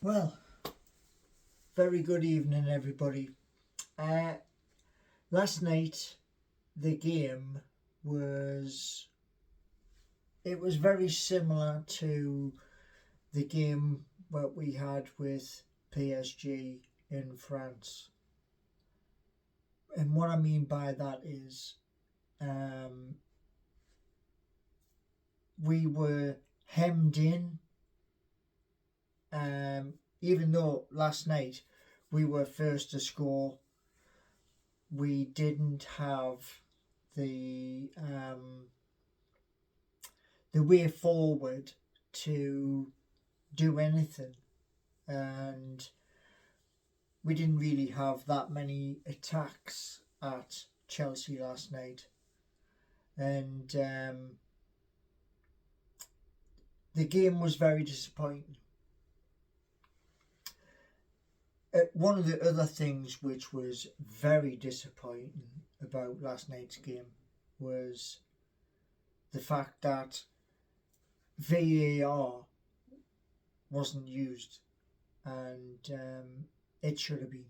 Well, very good evening, everybody. Last night the game was very similar to the game that we had with PSG in France, and what I mean by that is we were hemmed in. Even though last night we were first to score, we didn't have the way forward to do anything, and we didn't really have that many attacks at Chelsea last night, and the game was very disappointing. One of the other things which was very disappointing about last night's game was the fact that VAR wasn't used, and it should have been.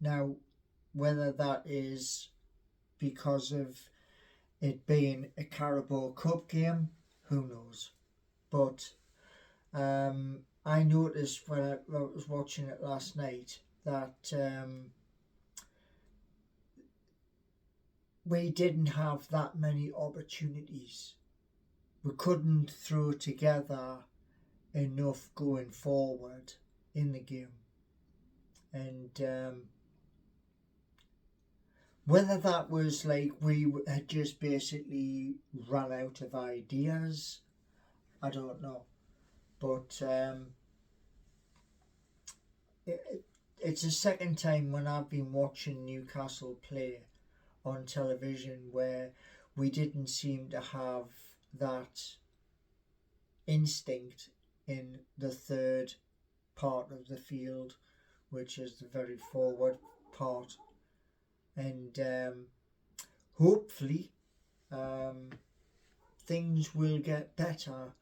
Now, whether that is because of it being a Carabao Cup game, who knows? But I noticed when I was watching it last night that we didn't have that many opportunities. We couldn't throw together enough going forward in the game, and whether that was like we had just basically run out of ideas, I don't know. But it's the second time when I've been watching Newcastle play on television where we didn't seem to have that instinct in the third part of the field, which is the very forward part. And hopefully things will get better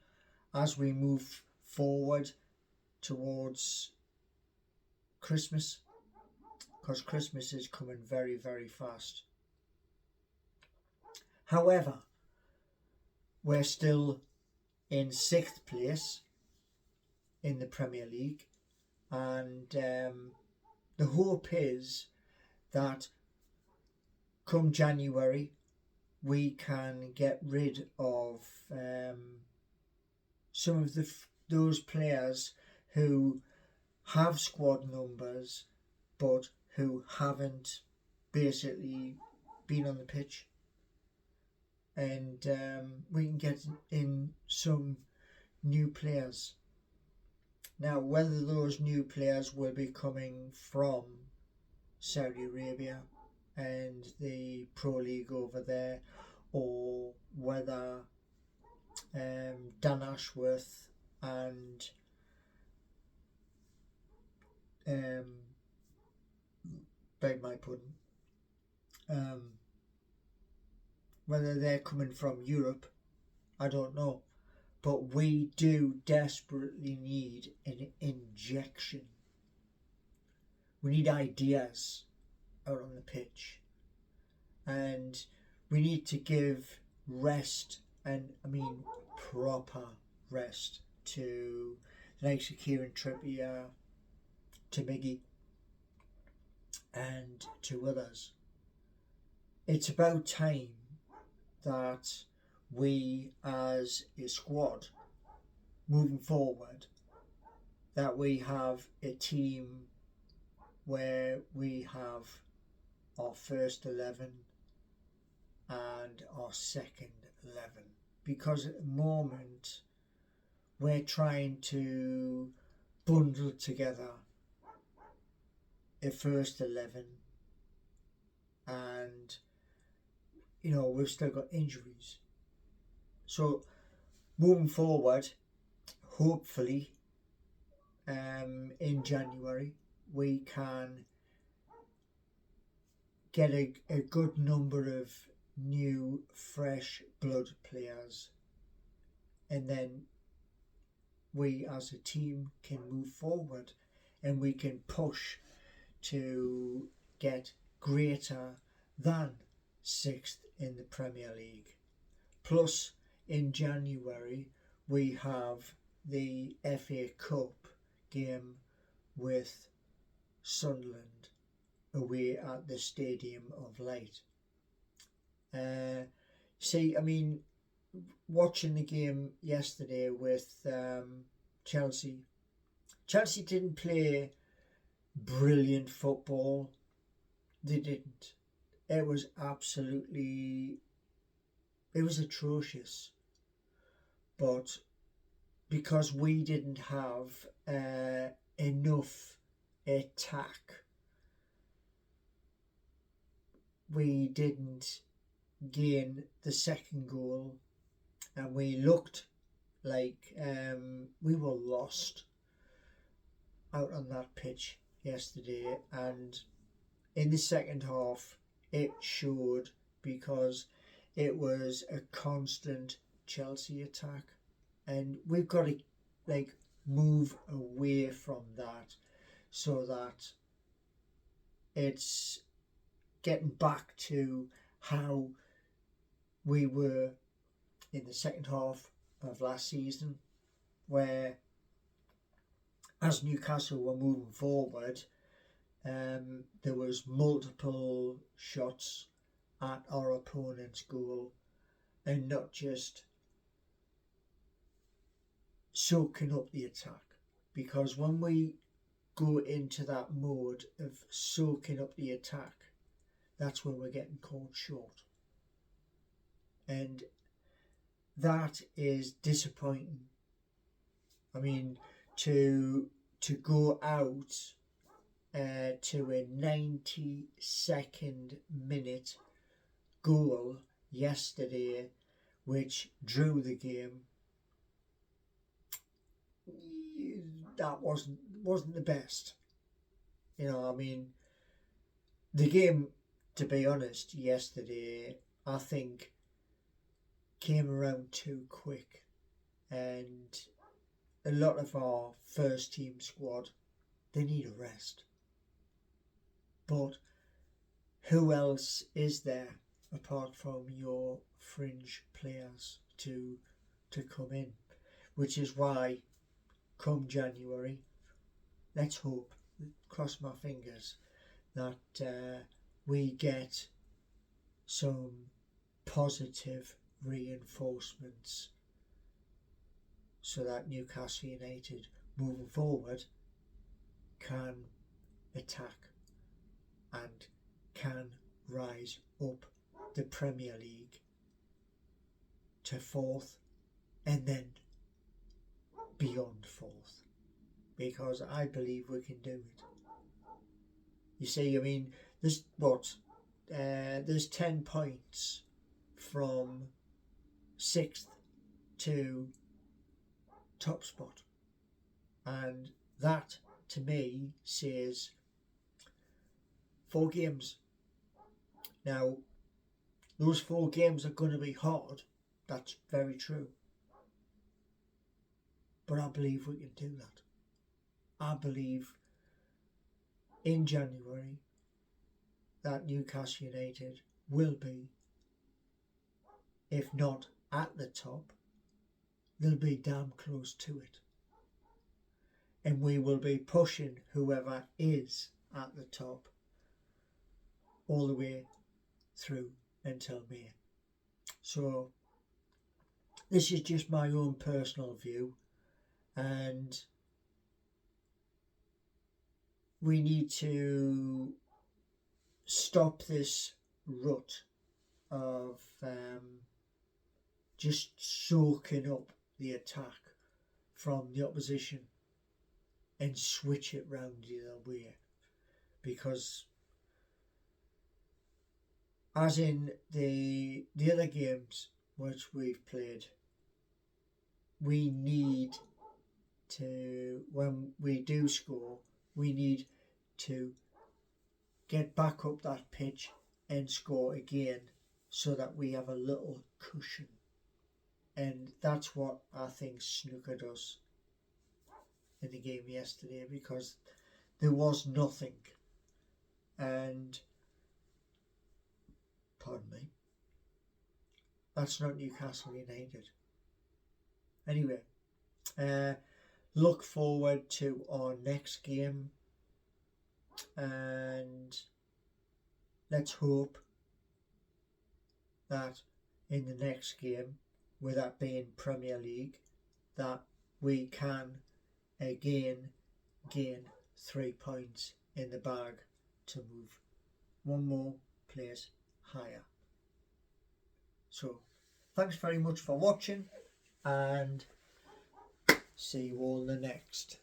as we move forward towards Christmas, because Christmas is coming very, very fast. However, we're still in 6th place in the Premier League, and the hope is that come January we can get rid of some of those players who have squad numbers but who haven't basically been on the pitch, and we can get in some new players. Now, whether those new players will be coming from Saudi Arabia and the Pro League over there, or whether Dan Ashworth and beg my pardon, whether they're coming from Europe, I don't know. But we do desperately need an injection. We need ideas out on the pitch, and we need to give rest, and I mean proper rest, to the likes of Kieran Trippier, to Miggy, and to others. It's about time that we as a squad moving forward, that we have a team where we have our first 11 and our second 11, because at the moment we're trying to bundle together a first 11, and we've still got injuries. So moving forward, hopefully in January we can get a good number of new fresh blood players, and then we as a team can move forward and we can push to get greater than 6th in the Premier League. Plus, in January, we have the FA Cup game with Sunderland away at the Stadium of Light. Watching the game yesterday with Chelsea didn't play brilliant football. They didn't. It was atrocious. But because we didn't have enough attack, we didn't gain the second goal, and we looked like we were lost out on that pitch yesterday. And in the second half it showed, because it was a constant Chelsea attack, and we've got to move away from that so that it's getting back to how we were in the second half of last season, where as Newcastle were moving forward, there was multiple shots at our opponent's goal, and not just soaking up the attack. Because when we go into that mode of soaking up the attack, that's when we're getting caught short, and that is disappointing. I mean, to go out to a 92nd minute goal yesterday, which drew the game, that wasn't the best. The game, to be honest, yesterday, I think came around too quick, and a lot of our first team squad, they need a rest. But who else is there apart from your fringe players to come in? Which is why, come January, let's hope, cross my fingers, that we get some positive reinforcements so that Newcastle United, moving forward, can attack and can rise up the Premier League to 4th and then beyond 4th, because I believe we can do it. You see, there's 10 points from 6th to top spot, and that to me says 4 games. Now, those 4 games are going to be hard, that's very true, but I believe we can do that. I believe in January that Newcastle United will be, if not at the top, they'll be damn close to it. And we will be pushing whoever is at the top all the way through until May. So this is just my own personal view, and we need to stop this rut of just soaking up the attack from the opposition and switch it round the other way. Because as in the other games which we've played, we need to, when we do score, we need to get back up that pitch and score again, so that we have a little cushion. And that's what I think snookered us in the game yesterday, because there was nothing. And, pardon me, that's not Newcastle United. Anyway, look forward to our next game, and let's hope that in the next game, with that being Premier League, that we can again gain 3 points in the bag to move one more place higher. So thanks very much for watching, and see you all in the next.